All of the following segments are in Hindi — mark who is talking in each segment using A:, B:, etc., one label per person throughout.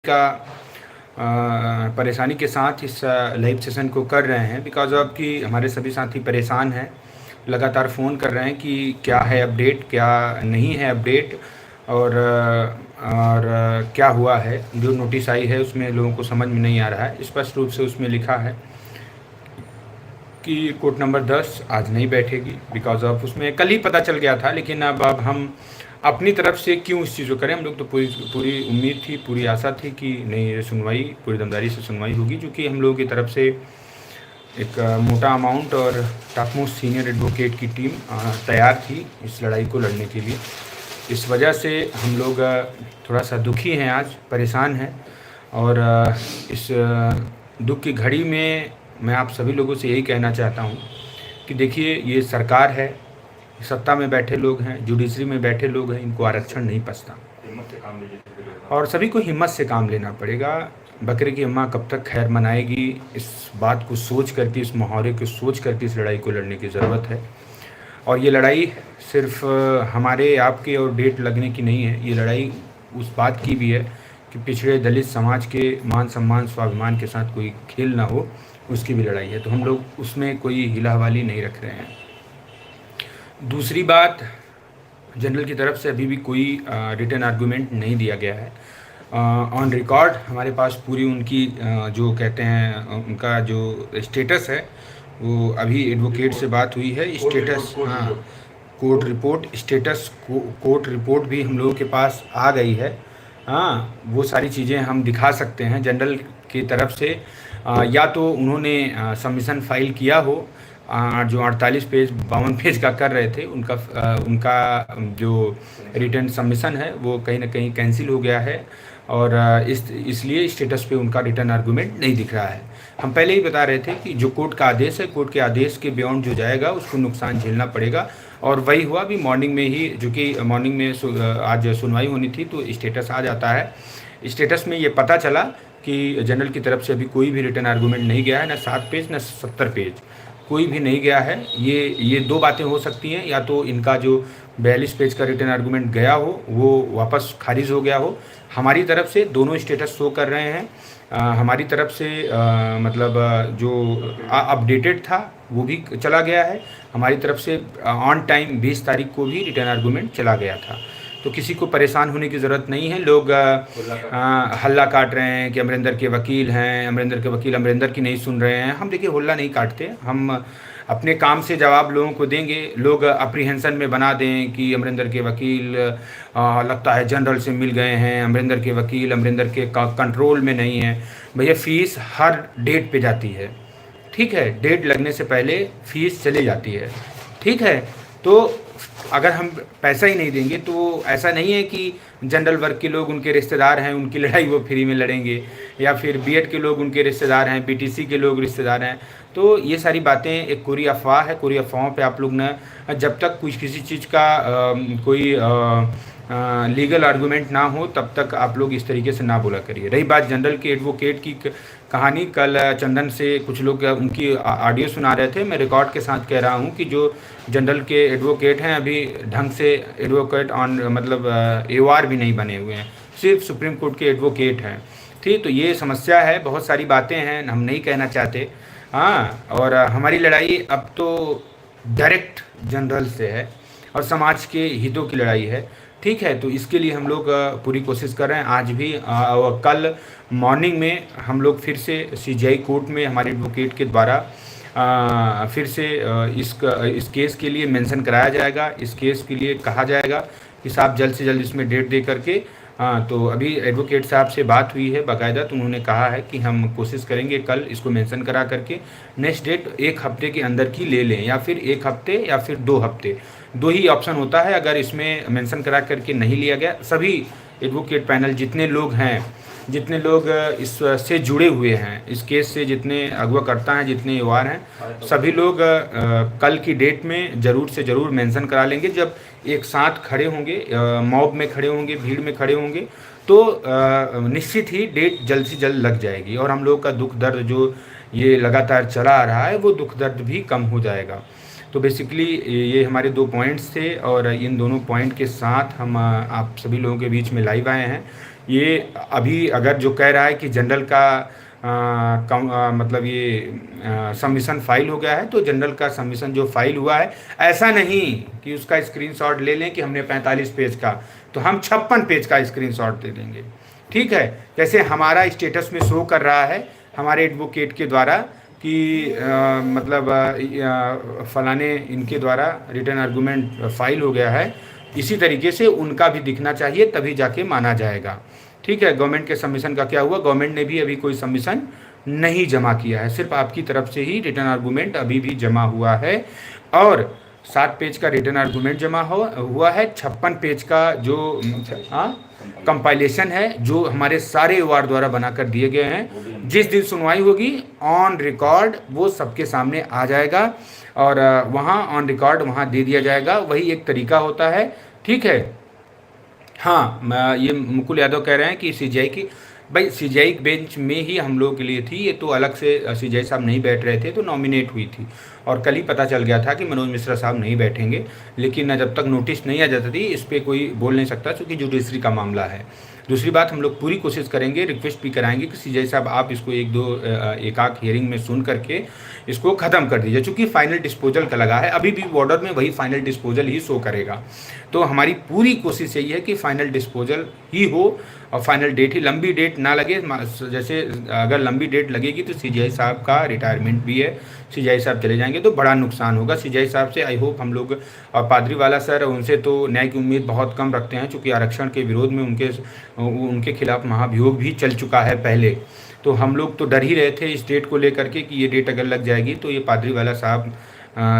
A: का परेशानी के साथ इस लाइव सेशन को कर रहे हैं बिकॉज़ ऑफ कि हमारे सभी साथी परेशान हैं। लगातार फ़ोन कर रहे हैं कि क्या है अपडेट, क्या नहीं है अपडेट और क्या हुआ है। जो नोटिस आई है उसमें लोगों को समझ में नहीं आ रहा है। स्पष्ट रूप से उसमें लिखा है कि कोर्ट नंबर 10 आज नहीं बैठेगी बिकॉज़ ऑफ उसमें कल ही पता चल गया था, लेकिन अब हम अपनी तरफ से क्यों इस चीज़ को करें। हम लोग तो पूरी पूरी उम्मीद थी, पूरी आशा थी कि नहीं, ये सुनवाई पूरी दमदारी से सुनवाई होगी, जो कि हम लोगों की तरफ से एक मोटा अमाउंट और टॉप मोस्ट सीनियर एडवोकेट की टीम तैयार थी इस लड़ाई को लड़ने के लिए। इस वजह से हम लोग थोड़ा सा दुखी हैं, आज परेशान हैं। और इस दुख की घड़ी में मैं आप सभी लोगों से यही कहना चाहता हूँ कि देखिए, ये सरकार है, सत्ता में बैठे लोग हैं, जुडिशरी में बैठे लोग हैं, इनको आरक्षण नहीं पचता और सभी को हिम्मत से काम लेना पड़ेगा। बकरे की अम्मा कब तक खैर मनाएगी, इस बात को सोच करके, इस मुहावरे को सोच करके इस लड़ाई को लड़ने की ज़रूरत है। और ये लड़ाई सिर्फ हमारे आपके और डेट लगने की नहीं है, ये लड़ाई उस बात की भी है कि पिछड़े दलित समाज के मान सम्मान स्वाभिमान के साथ कोई खेल ना हो, उसकी भी लड़ाई है। तो हम लोग उसमें कोई हिला हवाली नहीं रख रहे हैं। दूसरी बात, जनरल की तरफ से अभी भी कोई रिटन आर्गूमेंट नहीं दिया गया है। ऑन रिकॉर्ड हमारे पास पूरी उनकी जो कहते हैं उनका जो स्टेटस है, वो अभी एडवोकेट से बात हुई है, स्टेटस, हाँ, court report, status court report भी हम लोगों के पास आ गई है। हाँ, वो सारी चीज़ें हम दिखा सकते हैं जनरल की तरफ से। या तो उन्होंने सबमिशन फाइल किया हो, जो 48 पेज 52 पेज का कर रहे थे, उनका जो रिटर्न सबमिशन है वो कहीं ना कहीं कैंसिल हो गया है और इसलिए स्टेटस पे उनका रिटर्न आर्गूमेंट नहीं दिख रहा है। हम पहले ही बता रहे थे कि जो कोर्ट का आदेश है, कोर्ट के आदेश के बियॉन्ड जो जाएगा उसको नुकसान झेलना पड़ेगा। और वही हुआ भी मॉर्निंग में ही, जो कि मॉर्निंग में आज सुनवाई होनी थी तो स्टेटस आ जाता है। स्टेटस में ये पता चला कि जनरल की तरफ से अभी कोई भी रिटर्न आर्गूमेंट नहीं गया है, ना 7 पेज ना 70 पेज, कोई भी नहीं गया है। ये दो बातें हो सकती हैं, या तो इनका जो 42 पेज का रिटर्न आर्गूमेंट गया हो वो वापस खारिज हो गया हो। हमारी तरफ से दोनों स्टेटस शो कर रहे हैं। हमारी तरफ से मतलब जो अपडेटेड था वो भी चला गया है। हमारी तरफ से ऑन टाइम 20 तारीख को भी रिटर्न आर्गूमेंट चला गया था। तो किसी को परेशान होने की ज़रूरत नहीं है। लोग हल्ला काट रहे हैं कि अमरिंदर के वकील हैं, अमरिंदर के वकील अमरिंदर की नहीं सुन रहे हैं। हम देखिए हुल्ला नहीं काटते, हम अपने काम से जवाब लोगों को देंगे। लोग अप्रीहेंशन में बना दें कि अमरिंदर के वकील लगता है जनरल से मिल गए हैं, अमरिंदर के वकील अमरिंदर के कंट्रोल में नहीं है। भैया, फ़ीस हर डेट पे जाती है, ठीक है, डेट लगने से पहले फ़ीस चली जाती है, ठीक है। तो अगर हम पैसा ही नहीं देंगे तो ऐसा नहीं है कि जनरल वर्ग के लोग उनके रिश्तेदार हैं, उनकी लड़ाई वो फ्री में लड़ेंगे, या फिर बीएड के लोग उनके रिश्तेदार हैं, पीटीसी के लोग रिश्तेदार हैं। तो ये सारी बातें एक कोरी अफवाह है। कोरी अफवाहों पे आप लोग न, जब तक कुछ किसी चीज़ का कोई लीगल आर्गूमेंट ना हो तब तक आप लोग इस तरीके से ना बोला करिए। रही बात जनरल के एडवोकेट की कहानी, कल चंदन से कुछ लोग उनकी ऑडियो सुना रहे थे। मैं रिकॉर्ड के साथ कह रहा हूँ कि जो जनरल के एडवोकेट हैं अभी ढंग से एडवोकेट मतलब एवार भी नहीं बने हुए हैं, सिर्फ सुप्रीम कोर्ट के एडवोकेट हैं, ठीक। तो ये समस्या है, बहुत सारी बातें हैं, हम नहीं कहना चाहते। हाँ, और हमारी लड़ाई अब तो डायरेक्ट जनरल से है और समाज के हितों की लड़ाई है, ठीक है। तो इसके लिए हम लोग पूरी कोशिश कर रहे हैं। आज भी और कल मॉर्निंग में हम लोग फिर से सीजीआई कोर्ट में हमारे एडवोकेट के द्वारा फिर से इस केस के लिए मेंशन कराया जाएगा। इस केस के लिए कहा जाएगा कि साहब जल्द से जल्द इसमें डेट दे करके। हाँ, तो अभी एडवोकेट साहब से बात हुई है बाकायदा, तो उन्होंने कहा है कि हम कोशिश करेंगे कल इसको मेंशन करा करके नेक्स्ट डेट 1 हफ्ते के अंदर की ले लें, या फिर 1 हफ्ते या फिर 2 हफ्ते, 2 ही ऑप्शन होता है। अगर इसमें मेंशन करा करके नहीं लिया गया, सभी एडवोकेट पैनल जितने लोग हैं, जितने लोग इससे जुड़े हुए हैं, इस केस से जितने अगवाकर्ता हैं, जितने युवार हैं, सभी लोग कल की डेट में ज़रूर से ज़रूर मेंशन करा लेंगे। जब एक साथ खड़े होंगे, मॉब में खड़े होंगे, भीड़ में खड़े होंगे, तो निश्चित ही डेट जल्द से जल्द लग जाएगी और हम लोग का दुख दर्द जो ये लगातार चला आ रहा है वो दुख दर्द भी कम हो जाएगा। तो बेसिकली ये हमारे 2 पॉइंट्स थे और इन दोनों पॉइंट के साथ हम आप सभी लोगों के बीच में लाइव आए हैं ये अभी अगर जो कह रहा है कि जनरल का मतलब ये सबमिशन फाइल हो गया है, तो जनरल का सबमिशन जो फाइल हुआ है, ऐसा नहीं कि उसका स्क्रीनशॉट ले लें कि हमने 45 पेज का, तो हम 56 पेज का स्क्रीनशॉट दे देंगे। ठीक है, जैसे हमारा स्टेटस में शो कर रहा है हमारे एडवोकेट के द्वारा कि मतलब फलाने इनके द्वारा रिटर्न आर्गूमेंट फाइल हो गया है, इसी तरीके से उनका भी दिखना चाहिए, तभी जाके माना जाएगा। ठीक है, गवर्नमेंट के सबमिशन का क्या हुआ, गवर्नमेंट ने भी अभी कोई सबमिशन नहीं जमा किया है, सिर्फ आपकी तरफ से ही रिटर्न आर्गूमेंट अभी भी जमा हुआ है। और 7 पेज का रिटर्न आर्गूमेंट जमा हुआ है, 56 पेज का जो कंपाइलेशन है, जो हमारे सारे वार द्वारा बनाकर दिए गए हैं। जिस दिन सुनवाई होगी ऑन रिकॉर्ड वो सबके सामने आ जाएगा और वहाँ ऑन रिकॉर्ड वहाँ दे दिया जाएगा, वही एक तरीका होता है। ठीक है, हाँ, ये मुकुल यादव कह रहे हैं कि सीजीआई की, भाई सीजीआई बेंच में ही हम लोगों के लिए थी, ये तो अलग से सीजीआई साहब नहीं बैठ रहे थे, तो नॉमिनेट हुई थी और कल ही पता चल गया था कि मनोज मिश्रा साहब नहीं बैठेंगे। लेकिन जब तक नोटिस नहीं आ जाती थी इस पर कोई बोल नहीं सकता, क्योंकि जुडिशरी का मामला है। दूसरी बात, हम लोग पूरी कोशिश करेंगे, रिक्वेस्ट भी कराएंगे कि सीजीआई साहब आप इसको एक आध हियरिंग में सुन करके इसको ख़त्म कर दीजिए, चूँकि फाइनल डिस्पोजल का लगा है, अभी भी बॉर्डर में वही फाइनल डिस्पोजल ही शो करेगा। तो हमारी पूरी कोशिश यही है कि फाइनल डिस्पोजल ही हो और फाइनल डेट ही, लंबी डेट ना लगे। जैसे अगर लंबी डेट लगेगी तो सीजीआई साहब का रिटायरमेंट भी है, सीजीआई साहब चले जाएंगे तो बड़ा नुकसान होगा सीजीआई साहब से। आई होप हम लोग, और पादरीवाला सर, उनसे तो न्याय की उम्मीद बहुत कम रखते हैं, चूँकि आरक्षण के विरोध में उनके खिलाफ महाभियोग भी चल चुका है पहले। तो हम लोग तो डर ही रहे थे इस डेट को लेकर के कि ये डेट अगर लग जाएगी तो ये पादरीवाला साहब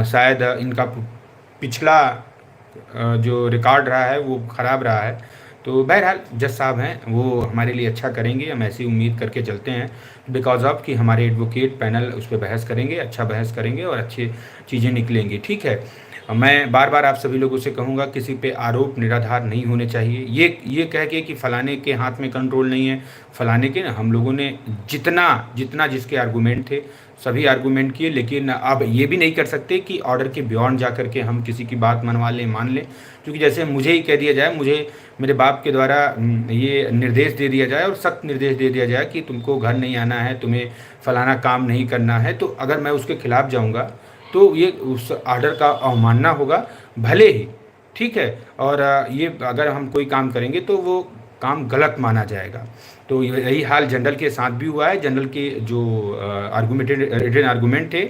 A: शायद इनका पिछला जो रिकॉर्ड रहा है वो ख़राब रहा है। तो बहरहाल जज साहब हैं वो हमारे लिए अच्छा करेंगे, हम ऐसी उम्मीद करके चलते हैं, बिकॉज ऑफ कि हमारे एडवोकेट पैनल उस पर बहस करेंगे, अच्छा बहस करेंगे और अच्छी चीज़ें निकलेंगी। ठीक है, मैं बार बार आप सभी लोगों से कहूँगा, किसी पे आरोप निराधार नहीं होने चाहिए। ये कह के कि फ़लाने के हाथ में कंट्रोल नहीं है, फ़लाने के, हम लोगों ने जितना जिसके आर्गूमेंट थे सभी आर्गूमेंट किए, लेकिन अब ये भी नहीं कर सकते कि ऑर्डर के बियॉन्ड जा कर के हम किसी की बात मनवा लें, मान लें। क्योंकि जैसे मुझे ही कह दिया जाए, मुझे मेरे बाप के द्वारा ये निर्देश दे दिया जाए और सख्त निर्देश दे दिया जाए कि तुमको घर नहीं आना है, तुम्हें फ़लाना काम नहीं करना है, तो अगर मैं उसके खिलाफ़ जाऊँगा तो ये उस ऑर्डर का अवमानना होगा, भले ही। ठीक है, और ये अगर हम कोई काम करेंगे तो वो काम गलत माना जाएगा। तो यही हाल जनरल के साथ भी हुआ है। जनरल के जो रिटन आर्गूमेंट थे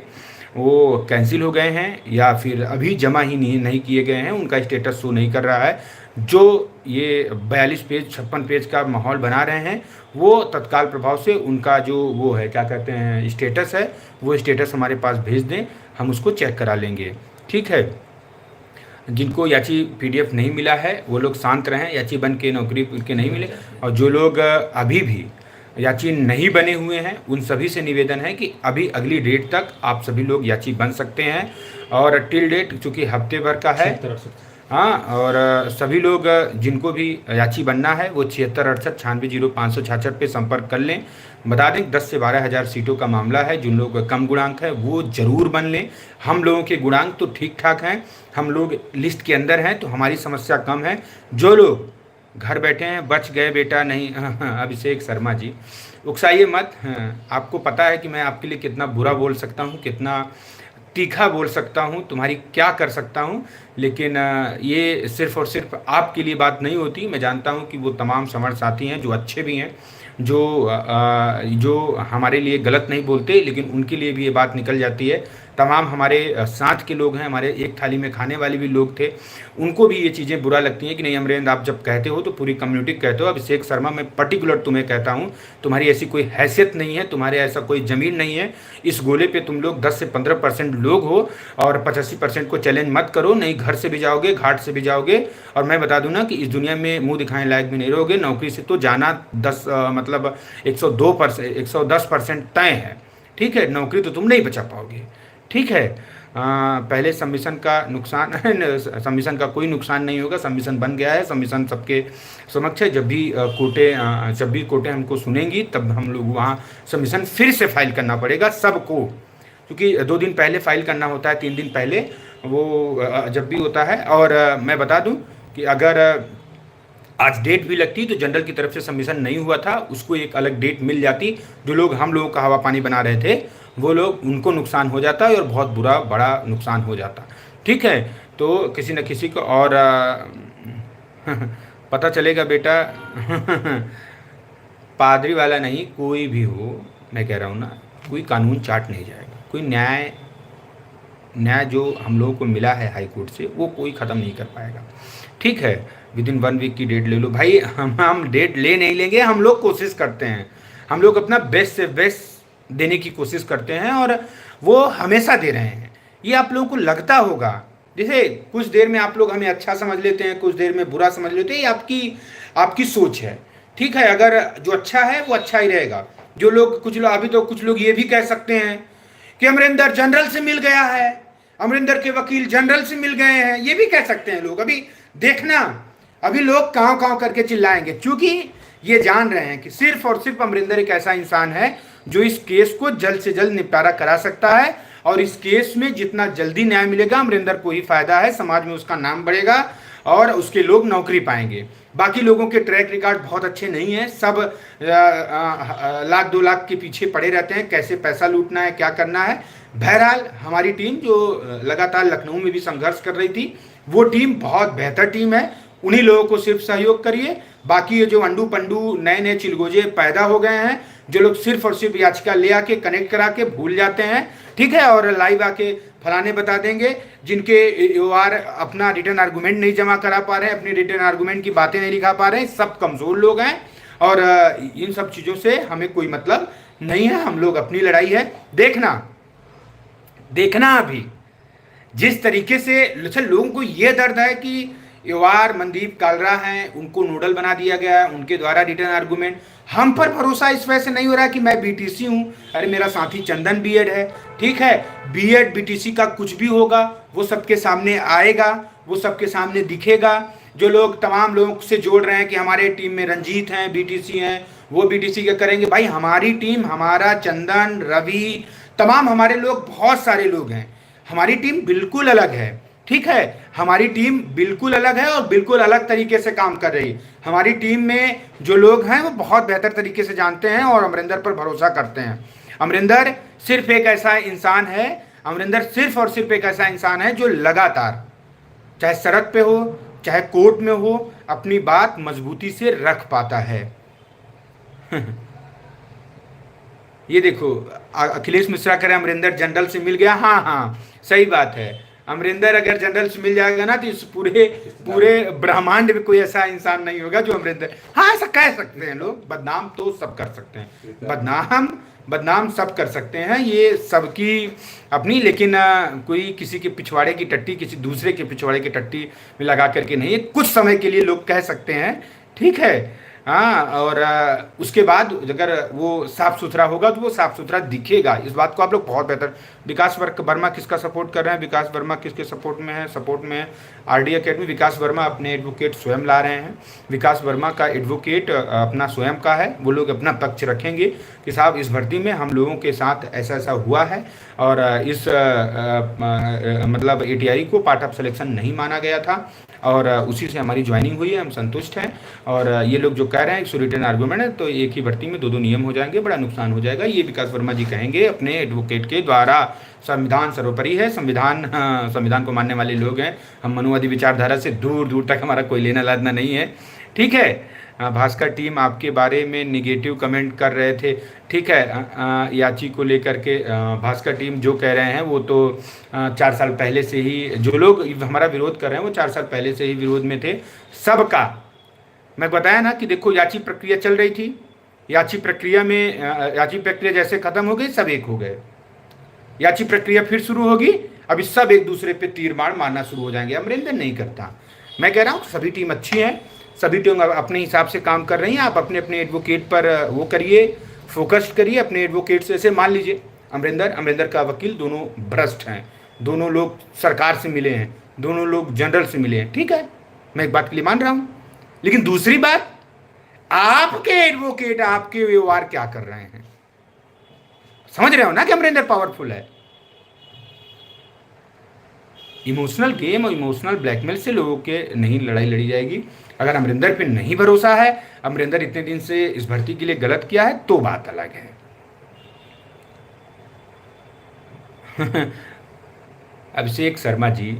A: वो कैंसिल हो गए हैं या फिर अभी जमा ही नहीं किए गए हैं, उनका स्टेटस शो नहीं कर रहा है। जो ये 42 पेज 56 पेज का माहौल बना रहे हैं वो तत्काल प्रभाव से उनका जो वो है, क्या कहते हैं, स्टेटस है, वो स्टेटस हमारे पास भेज दें, हम उसको चेक करा लेंगे। ठीक है, जिनको याची पीडीएफ नहीं मिला है वो लोग शांत रहें, याची बन के नौकरी के नहीं मिले, और जो लोग अभी भी याची नहीं बने हुए हैं उन सभी से निवेदन है कि अभी अगली डेट तक आप सभी लोग याची बन सकते हैं। और टिल डेट चूँकि हफ्ते भर का है, हाँ, और सभी लोग जिनको भी याची बनना है वो 7668 960566 पे संपर्क कर लें। बता दें 10 से 12 हज़ार सीटों का मामला है, जिन लोग कम गुणांक है वो ज़रूर बन लें। हम लोगों के गुणांक तो ठीक ठाक हैं, हम लोग लिस्ट के अंदर हैं, तो हमारी समस्या कम है। जो लोग घर बैठे हैं, बच गए बेटा नहीं, अभिषेक शर्मा जी उकसाइए मत। आपको पता है कि मैं आपके लिए कितना बुरा बोल सकता हूँ, कितना तीखा बोल सकता हूँ, तुम्हारी क्या कर सकता हूँ, लेकिन ये सिर्फ़ और सिर्फ आपके लिए बात नहीं होती। मैं जानता हूँ कि वो तमाम समर साथी हैं जो अच्छे भी हैं, जो हमारे लिए गलत नहीं बोलते, लेकिन उनके लिए भी ये बात निकल जाती है। तमाम हमारे साथ के लोग हैं, हमारे एक थाली में खाने वाले भी लोग थे, उनको भी ये चीज़ें बुरा लगती हैं कि नहीं अमरेंद्र, आप जब कहते हो तो पूरी कम्युनिटी कहते हो। अभिषेक शर्मा, मैं पर्टिकुलर तुम्हें कहता हूँ, तुम्हारी ऐसी कोई हैसियत नहीं है, तुम्हारे ऐसा कोई ज़मीन नहीं है। इस गोले पे तुम लोग 10 से 15% लोग हो और 85% को चैलेंज मत करो, नहीं घर से भी जाओगे, घाट से भी जाओगे। और मैं बता दूं ना कि इस दुनिया में मुंह दिखाने लायक भी नहीं रहोगे। नौकरी से तो जाना 110% तय है। ठीक है, नौकरी तो तुम नहीं बचा पाओगे। ठीक है, पहले सबमिशन का नुकसान है, सबमिशन का कोई नुकसान नहीं होगा, सबमिशन बन गया है, सबमिशन सबके समक्ष है। जब भी कोर्टें हमको सुनेंगी तब हम लोग वहाँ सबमिशन फिर से फाइल करना पड़ेगा सबको, क्योंकि 2 दिन पहले फाइल करना होता है, 3 दिन पहले वो जब भी होता है। और मैं बता दूं कि अगर आज डेट भी लगती तो जनरल की तरफ से सबमिशन नहीं हुआ था, उसको एक अलग डेट मिल जाती, जो लोग हम लोगों का हवा पानी बना रहे थे वो लोग, उनको नुकसान हो जाता और बहुत बुरा बड़ा नुकसान हो जाता। ठीक है, तो किसी न किसी को और पता चलेगा बेटा। पादरी वाला नहीं, कोई भी हो, मैं कह रहा हूँ ना, कोई कानून चाट नहीं जाएगा, कोई न्याय जो हम लोगों को मिला है हाई कोर्ट से वो कोई ख़त्म नहीं कर पाएगा। ठीक है, विद इन 1 वीक की डेट ले लो भाई, हम डेट ले नहीं लेंगे, हम लोग कोशिश करते हैं, हम लोग अपना बेस्ट से बेस्ट देने की कोशिश करते हैं और वो हमेशा दे रहे हैं। ये आप लोगों को लगता होगा, जैसे कुछ देर में आप लोग हमें अच्छा समझ लेते हैं, कुछ देर में बुरा समझ लेते हैं, ये आपकी सोच है। ठीक है, अगर जो अच्छा है वो अच्छा ही रहेगा। जो लोग कुछ लोग अभी तो कुछ लोग ये भी कह सकते हैं कि अमरिंदर जनरल से मिल गया है, अमरिंदर के वकील जनरल से मिल गए हैं, ये भी कह सकते हैं लोग। अभी देखना, अभी लोग काँव काँव करके चिल्लाएंगे, क्योंकि ये जान रहे हैं कि सिर्फ और सिर्फ अमरिंदर एक ऐसा इंसान है जो इस केस को जल्द से जल्द निपटारा करा सकता है, और इस केस में जितना जल्दी न्याय मिलेगा अमरिंदर को ही फायदा है, समाज में उसका नाम बढ़ेगा और उसके लोग नौकरी पाएंगे। बाकी लोगों के ट्रैक रिकॉर्ड बहुत अच्छे नहीं है, सब लाख 2 लाख के पीछे पड़े रहते हैं, कैसे पैसा लूटना है, क्या करना है। बहरहाल हमारी टीम जो लगातार लखनऊ में भी संघर्ष कर रही थी, वो टीम बहुत बेहतर टीम है, उन्हीं लोगों को सिर्फ सहयोग करिए। बाकी ये जो अंडू पंडू नए नए चिलगोजे पैदा हो गए हैं, जो लोग सिर्फ और सिर्फ याचिका ले आके कनेक्ट करा के भूल जाते हैं, ठीक है, और लाइव आके फलाने बता देंगे, जिनके OR अपना रिटर्न आर्गूमेंट नहीं जमा करा पा रहे हैं, अपनी रिटर्न आर्गूमेंट की बातें नहीं लिखा पा रहे हैं, सब कमज़ोर लोग हैं और इन सब चीज़ों से हमें कोई मतलब नहीं है। हम लोग अपनी लड़ाई है, देखना अभी जिस तरीके से लोगों को ये दर्द है कि OR मनदीप कालरा हैं, उनको नोडल बना दिया गया है, उनके द्वारा रिटर्न आर्गूमेंट। हम पर भरोसा इस वजह से नहीं हो रहा कि मैं BTC हूँ, अरे मेरा साथी चंदन B.Ed है, ठीक है, B.Ed BTC का कुछ भी होगा वो सबके सामने आएगा, वो सबके सामने दिखेगा। जो लोग तमाम लोगों से जोड़ रहे हैं कि हमारे टीम में रंजीत हैं, BTC हैं, वो BTC का करेंगे, भाई हमारी टीम, हमारा चंदन, रवि, तमाम हमारे लोग, बहुत सारे लोग हैं, हमारी टीम बिल्कुल अलग है। ठीक है, हमारी टीम बिल्कुल अलग है और बिल्कुल अलग तरीके से काम कर रही है। हमारी टीम में जो लोग हैं वो बहुत बेहतर तरीके से जानते हैं और अमरिंदर पर भरोसा करते हैं। अमरिंदर सिर्फ एक ऐसा इंसान है, अमरिंदर सिर्फ और सिर्फ एक ऐसा इंसान है जो लगातार, चाहे सरहद पे हो चाहे कोर्ट में हो, अपनी बात मजबूती से रख पाता है। ये देखो, अखिलेश मिश्रा कह रहे हैं अमरिंदर जनरल से मिल गया। हाँ, सही बात है, अमरिंदर अगर जनरल से मिल जाएगा ना तो इस पूरे ब्रह्मांड में कोई ऐसा इंसान नहीं होगा जो अमरिंदर, हाँ ऐसा कह सकते हैं लोग, बदनाम तो सब कर सकते हैं, बदनाम सब कर सकते हैं, ये सबकी अपनी, लेकिन कोई किसी के पिछवाड़े की टट्टी किसी दूसरे के पिछवाड़े की टट्टी में लगा करके नहीं है। कुछ समय के लिए लोग कह सकते हैं, ठीक है, हाँ, और उसके बाद अगर वो साफ सुथरा होगा तो वो साफ सुथरा दिखेगा। इस बात को आप लोग बहुत बेहतर, विकास वर्मा किसका सपोर्ट कर रहे हैं, विकास वर्मा किसके सपोर्ट में है, RD अकेडमी, विकास वर्मा अपने एडवोकेट स्वयं ला रहे हैं, विकास वर्मा का एडवोकेट अपना स्वयं का है, वो लोग अपना पक्ष रखेंगे कि साहब इस भर्ती में हम लोगों के साथ ऐसा ऐसा हुआ है और इस मतलब ATI को पार्ट ऑफ सिलेक्शन नहीं माना गया था और उसी से हमारी ज्वाइनिंग हुई है, हम संतुष्ट हैं। और ये लोग जो कह रहे हैं 100 रिटर्न आर्गूमेंट है तो एक ही भर्ती में 2 नियम हो जाएंगे, बड़ा नुकसान हो जाएगा, ये विकास वर्मा जी कहेंगे अपने एडवोकेट के द्वारा। संविधान सर्वोपरि है, संविधान को मानने वाले लोग हैं, हम मनुवादी विचारधारा से दूर दूर तक हमारा कोई लेना लादना नहीं है। ठीक है, भास्कर टीम आपके बारे में निगेटिव कमेंट कर रहे थे, ठीक है, याची को लेकर के भास्कर टीम जो कह रहे हैं वो तो 4 साल पहले से ही, जो लोग हमारा विरोध कर रहे हैं वो 4 साल पहले से ही विरोध में थे सबका। मैं बताया ना कि देखो याची प्रक्रिया चल रही थी, याची प्रक्रिया जैसे खत्म हो गई सब एक हो गए, याची प्रक्रिया फिर शुरू होगी, अभी सब एक दूसरे पे तीर मार मारना शुरू हो जाएंगे। अमरिंदर नहीं करता, मैं कह रहा हूँ सभी टीम अच्छी है, सभी टीम अपने हिसाब से काम कर रही हैं, आप अपने अपने एडवोकेट पर वो करिए, फोकस करिए अपने एडवोकेट से। ऐसे मान लीजिए अमरिंदर का वकील दोनों भ्रष्ट हैं, दोनों लोग सरकार से मिले हैं, दोनों लोग जनरल से मिले हैं, ठीक है, मैं एक बात के लिए मान रहा हूँ, लेकिन दूसरी बात, आपके एडवोकेट आपके व्यवहार क्या कर रहे हैं, समझ रहे हो ना कि अमरिंदर पावरफुल है। इमोशनल गेम और इमोशनल ब्लैकमेल से लोगों के नहीं लड़ाई लड़ी जाएगी। अगर अमरिंदर पे नहीं भरोसा है, अमरिंदर इतने दिन से इस भर्ती के लिए गलत किया है, तो बात अलग है। अभिषेक शर्मा जी,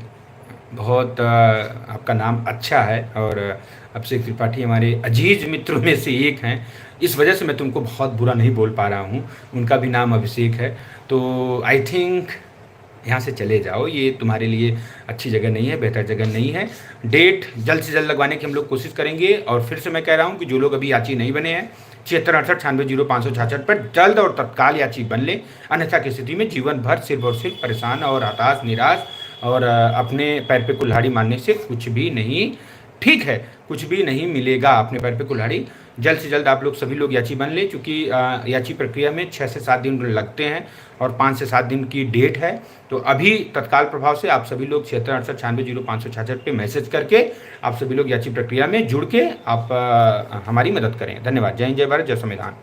A: बहुत आपका नाम अच्छा है, और अभिषेक त्रिपाठी हमारे अजीज मित्रों में से एक हैं, इस वजह से मैं तुमको बहुत बुरा नहीं बोल पा रहा हूँ। उनका भी नाम अभिषेक है, तो आई थिंक यहाँ से चले जाओ, ये तुम्हारे लिए अच्छी जगह नहीं है, बेहतर जगह नहीं है। डेट जल्द से जल्द लगवाने की हम लोग कोशिश करेंगे, और फिर से मैं कह रहा हूँ कि जो लोग अभी याची नहीं बने हैं, 7668 960566 पर जल्द और तत्काल याची बन ले, अन्यथा की स्थिति में जीवन भर सिर्फ और सिर्फ परेशान और हताश निराश और अपने पैर पे कुल्हाड़ी मारने से कुछ भी नहीं ठीक है, कुछ भी नहीं मिलेगा अपने पैर पे कुल्हाड़ी। जल्द से जल्द आप लोग सभी लोग याची बन ले, क्योंकि याची प्रक्रिया में 6 से 7 दिन लगते हैं और 5 से 7 दिन की डेट है। तो अभी तत्काल प्रभाव से आप सभी लोग 7668 पे मैसेज करके आप सभी लोग याची प्रक्रिया में जुड़ के आप हमारी मदद करें। धन्यवाद। जय हिंद, जय भारत, जय संविधान।